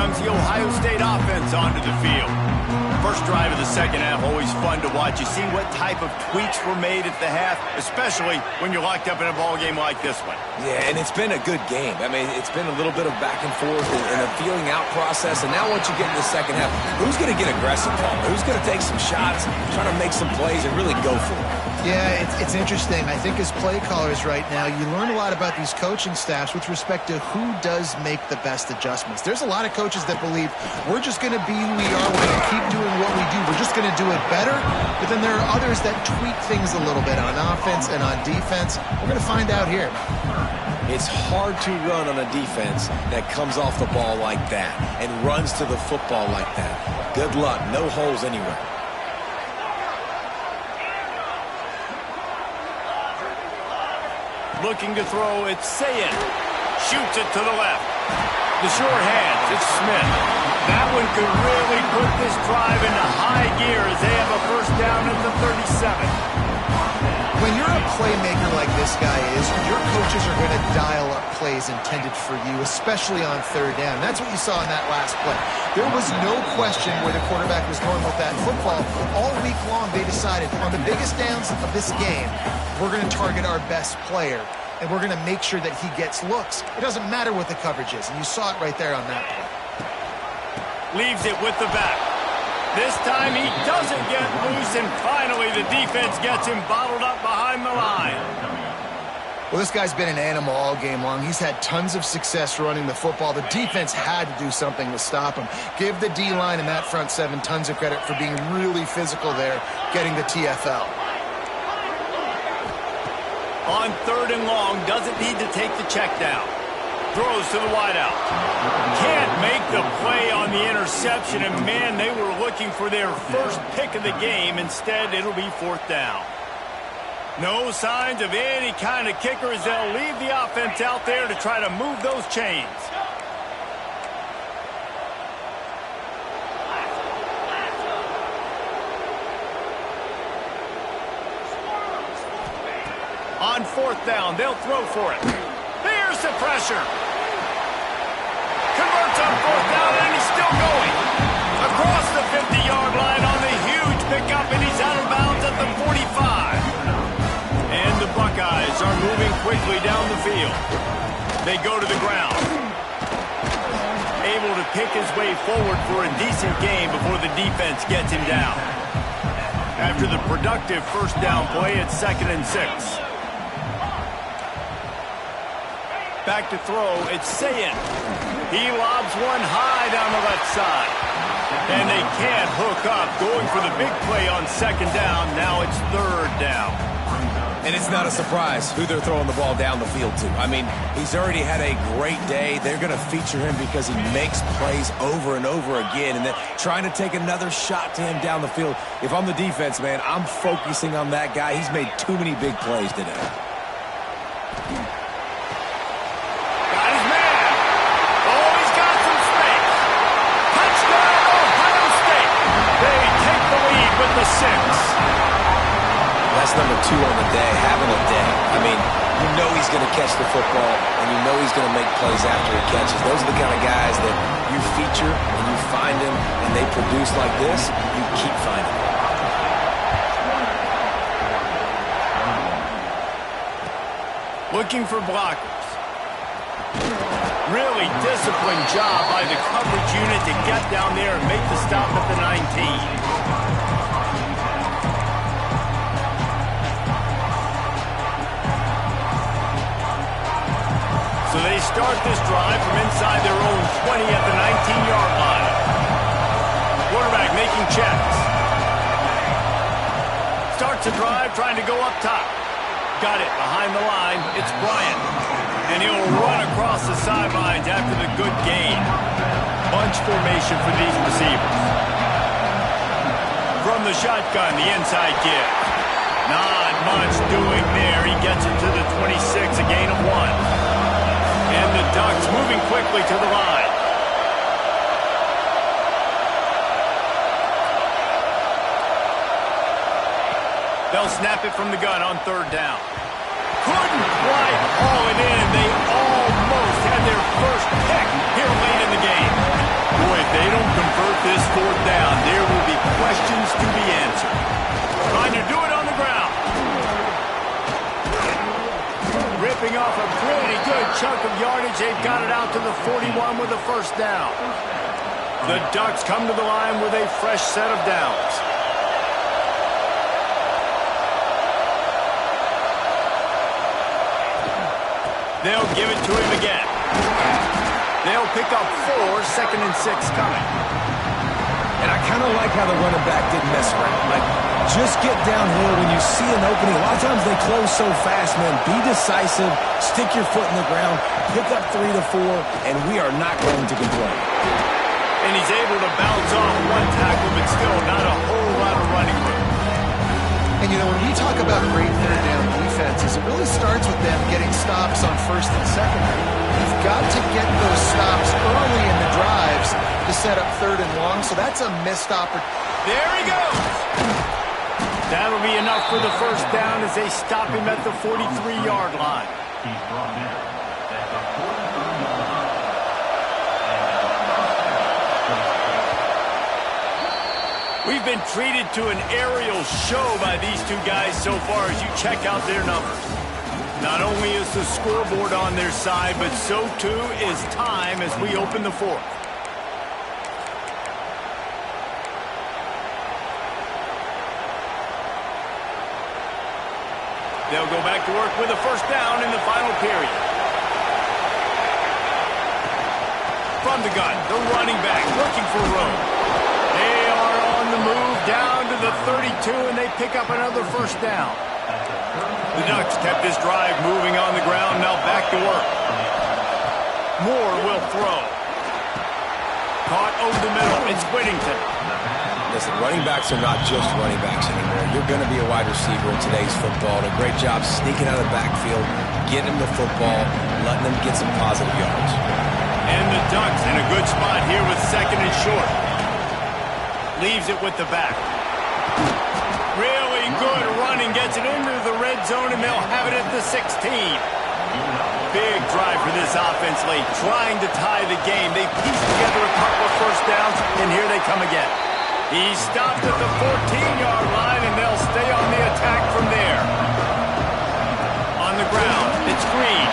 brings the Ohio State offense onto the field. First drive of the second half, always fun to watch. You see what type of tweaks were made at the half, especially when you're locked up in a ball game like this one. Yeah, and it's been a good game. I mean, it's been a little bit of back and forth and a feeling out process. And now once you get in the second half, who's going to get aggressive, Paul? Who's going to take some shots, try to make some plays, and really go for it? Yeah, it's interesting. I think as play callers right now, you learn a lot about these coaching staffs with respect to who does make the best adjustments. There's a lot of coaches that believe we're just going to be who we are. We're going to keep doing what we do. We're just going to do it better. But then there are others that tweak things a little bit on offense and on defense. We're going to find out here. It's hard to run on a defense that comes off the ball like that and runs to the football like that. Good luck. No holes anywhere. Looking to throw, it's Sayin. Shoots it to the left. The short hands, it's Smith. That one could really put this drive into high gear as they have a first down at the 37. When you're a playmaker like this guy is, your coaches are going to dial up plays intended for you, especially on third down. That's what you saw in that last play. There was no question where the quarterback was going with that football. All week long, they decided on the biggest downs of this game, we're going to target our best player, and we're going to make sure that he gets looks. It doesn't matter what the coverage is, and you saw it right there on that play. Leaves it with the back. This time he doesn't get loose, and finally the defense gets him bottled up behind the line. Well, this guy's been an animal all game long. He's had tons of success running the football. The defense had to do something to stop him. Give the D-line and that front seven tons of credit for being really physical there, getting the TFL. On third and long, doesn't need to take the check down. Throws to the wideout. Can't make the play on the interception, and man, they were looking for their first pick of the game. Instead, it'll be fourth down. No signs of any kind of kicker as they'll leave the offense out there to try to move those chains. On fourth down, they'll throw for it. There's the pressure. Converts on fourth down, and he's still going. Across the 50-yard line on the huge pickup, and he's out of bounds at the 45. And the Buckeyes are moving quickly down the field. They go to the ground. Able to pick his way forward for a decent game before the defense gets him down. After the productive first down play, it's 2nd and 6. Back to throw, it's Sayin. He lobs one high down the left side. And they can't hook up, going for the big play on 2nd down. Now it's 3rd down. And it's not a surprise who they're throwing the ball down the field to. I mean, he's already had a great day. They're going to feature him because he makes plays over and over again. And then trying to take another shot to him down the field. If I'm the defense, man, I'm focusing on that guy. He's made too many big plays today. The 6. That's number 2 on the day, having a day. I mean, you know he's going to catch the football, and you know he's going to make plays after he catches. Those are the kind of guys that you feature, and you find them, and they produce like this, you keep finding them. Looking for blockers. Really disciplined job by the coverage unit to get down there and make the stop at the 19. So they start this drive from inside their own 20 at the 19-yard line. Quarterback making checks. Starts a drive trying to go up top. Got it behind the line. It's Bryant. And he'll run across the sidelines after the good gain. Bunch formation for these receivers. From the shotgun, the inside kick. Not much doing there. He gets it to the 26, a gain of 1. And the Ducks moving quickly to the line. They'll snap it from the gun on 3rd down. Couldn't quite haul it in. They almost had their first pick here late in the game. to the 41 with a first down. The Ducks come to the line with a fresh set of downs. They'll give it to him again. They'll pick up 4, 2nd and 6 coming. And I kind of like how the running back didn't mess around. Like, just get downhill when you see an opening. A lot of times they close so fast, man. Be decisive, stick your foot in the ground, pick up 3 to 4, and we are not going to complain. And he's able to bounce off one tackle, but still not a whole lot of running room. And, you know, when we talk about great third down defenses, it really starts with them getting stops on 1st and 2nd. You've got to get those stops early in the drives to set up 3rd and long, so that's a missed opportunity. There he goes. That'll be enough for the first down as they stop him at the 43-yard line. He's brought in at the 43-yard line. We've been treated to an aerial show by these two guys so far as you check out their numbers. Not only is the scoreboard on their side, but so too is time as we open the 4th. They'll go back to work with a first down in the final period. From the gun, the running back looking for room. They are on the move down to the 32, and they pick up another first down. The Ducks kept this drive moving on the ground, now back to work. Moore will throw. Caught over the middle, it's Whittington. Listen, running backs are not just running backs anymore. You're going to be a wide receiver in today's football. And a great job sneaking out of the backfield, getting them the football, letting them get some positive yards. And the Ducks in a good spot here with 2nd and short. Leaves it with the back. Really good running, gets it into the red zone, and they'll have it at the 16. Big drive for this offense late, trying to tie the game. They pieced together a couple of first downs, and here they come again. He stopped at the 14-yard line, and they'll stay on the attack from there. On the ground, it's Green.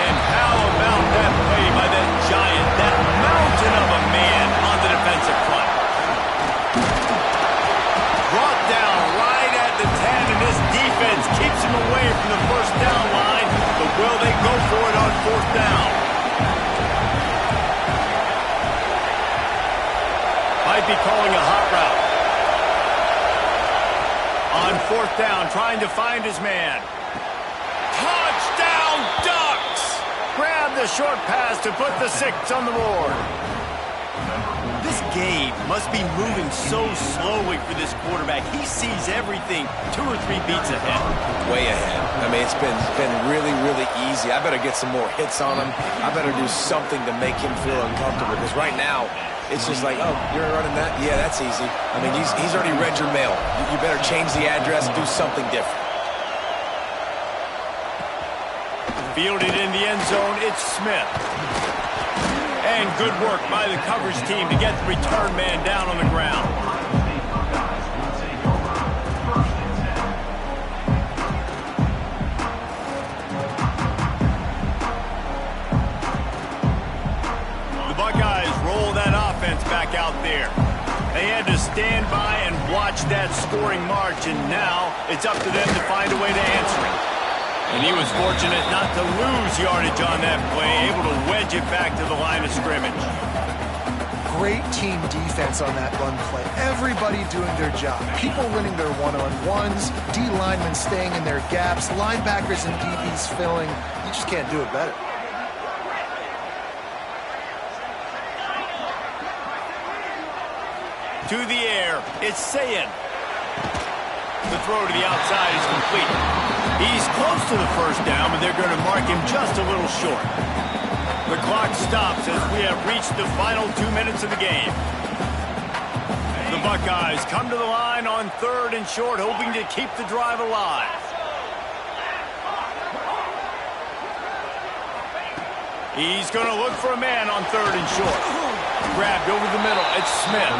And how about that play by that giant, that mountain of a man on the defensive front? Brought down right at the 10, and this defense keeps him away from the first down line. But will they go for it on 4th down? Might be calling a hot route. On 4th down, trying to find his man. Touchdown, Ducks! Grab the short pass to put the 6 on the board. This game must be moving so slowly for this quarterback. He sees everything 2 or 3 beats ahead. Way ahead. I mean, it's been really, really easy. I better get some more hits on him. I better do something to make him feel uncomfortable, because right now, it's just like, oh, you're running that? Yeah, that's easy. I mean, he's already read your mail. You better change the address and do something different. Fielded in the end zone, it's Smith. And good work by the coverage team to get the return man down on the ground. The Buckeyes roll that offense back out there. They had to stand by and watch that scoring march, and now it's up to them to find a way to answer it. And he was fortunate not to lose yardage on that play, able to wedge it back to the line of scrimmage. Great team defense on that run play. Everybody doing their job. People winning their one-on-ones, D linemen staying in their gaps, linebackers and DBs filling. You just can't do it better. To the air, it's Sayin. The throw to the outside is complete. He's close to the first down, but they're going to mark him just a little short. The clock stops as we have reached the final 2 minutes of the game. The Buckeyes come to the line on 3rd and short, hoping to keep the drive alive. He's going to look for a man on 3rd and short. Grabbed over the middle. It's Smith.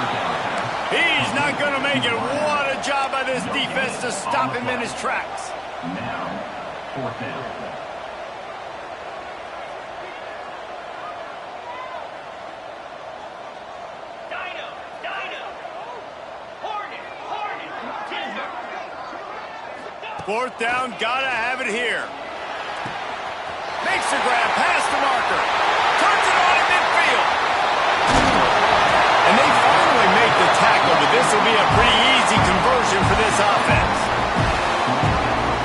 He's not going to make it. What a job by this defense to stop him in his tracks. Now, 4th down. Fourth down, gotta have it here. Makes the grab, past the marker. Turns it on in midfield. And they finally make the tackle, but this will be a pretty easy conversion for this offense.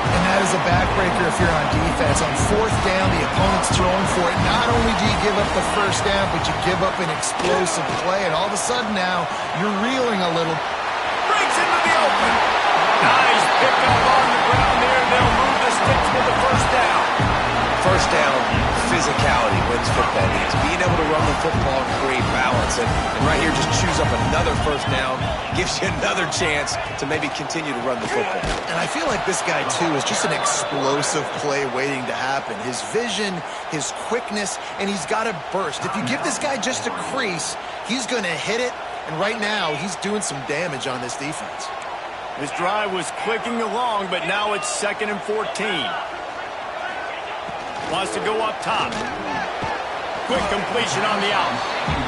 And that is a backbreaker if you're on defense. On fourth down, the opponent's throwing for it. Not only do you give up the first down, but you give up an explosive play. And all of a sudden now, you're reeling a little. Breaks into the open. Nice pick up on the ground there. They'll move the sticks with the first down. First down, physicality wins football games. Being able to run the football and create balance. And right here, just choose up another first down. Gives you another chance to maybe continue to run the football. And I feel like this guy, too, is just an explosive play waiting to happen. His vision, his quickness, and he's got a burst. If you give this guy just a crease, he's going to hit it. And right now, he's doing some damage on this defense. This drive was clicking along, but now it's 2nd and 14. Wants to go up top. Quick completion on the out.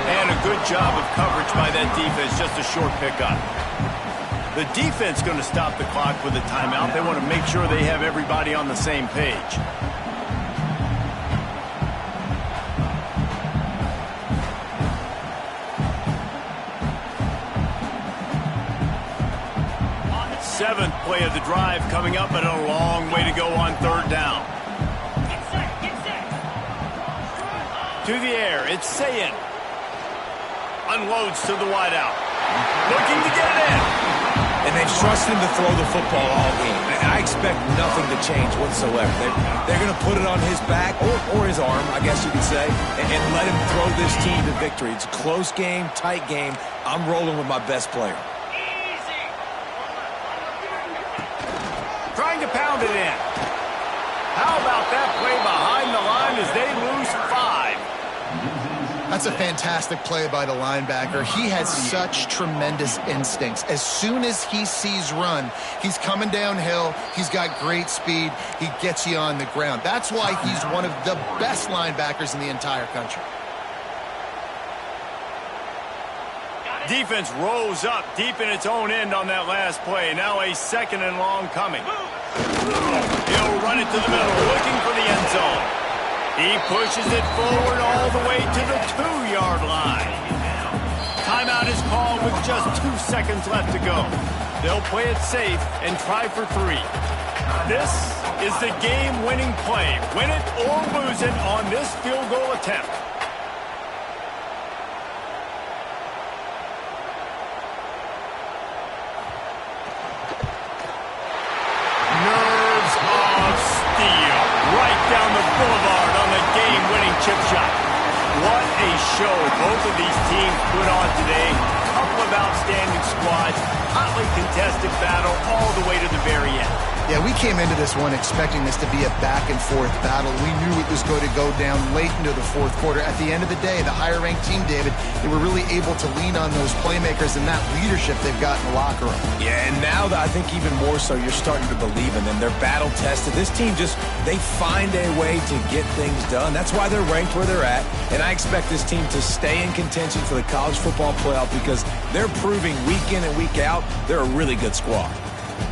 And a good job of coverage by that defense. Just a short pickup. The defense going to stop the clock with a timeout. They want to make sure they have everybody on the same page. Seventh play of the drive coming up, and a long way to go on third down. To the air, it's Sayin. Unloads to the wideout. Looking to get it in. And they've trusted him to throw the football all game. I expect nothing to change whatsoever. They're going to put it on his back, or his arm, I guess you could say, and let him throw this team to victory. It's a close game, tight game. I'm rolling with my best player. Trying to pound it in. How about that play behind the line as they lose 5? That's a fantastic play by the linebacker. He has such tremendous instincts. As soon as he sees run, he's coming downhill. He's got great speed. He gets you on the ground. That's why he's one of the best linebackers in the entire country. Defense rose up deep in its own end on that last play. Now a 2nd and long coming. He'll run it to the middle, looking for the end zone. He pushes it forward all the way to the 2-yard line. Timeout is called with just 2 seconds left to go. They'll play it safe and try for 3. This is the game-winning play. Win it or lose it on this field goal attempt. Nerves of steel. Right down the boulevard on the game-winning chip shot. What a show both of these teams put on today. Couple of outstanding squads. Hotly contested battle all the way to the very end. Yeah, we came into this one expecting this to be a back-and-forth battle. We knew it was going to go down late into the fourth quarter. At the end of the day, the higher-ranked team, David, they were really able to lean on those playmakers and that leadership they've got in the locker room. Yeah, and now I think even more so, you're starting to believe in them. They're battle-tested. This team they find a way to get things done. That's why they're ranked where they're at. And I expect this team to stay in contention for the college football playoff because they're proving week in and week out they're a really good squad.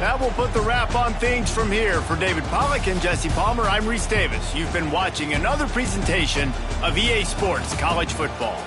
That will put the wrap on things from here. For David Pollack and Jesse Palmer, I'm Reese Davis. You've been watching another presentation of EA Sports College Football.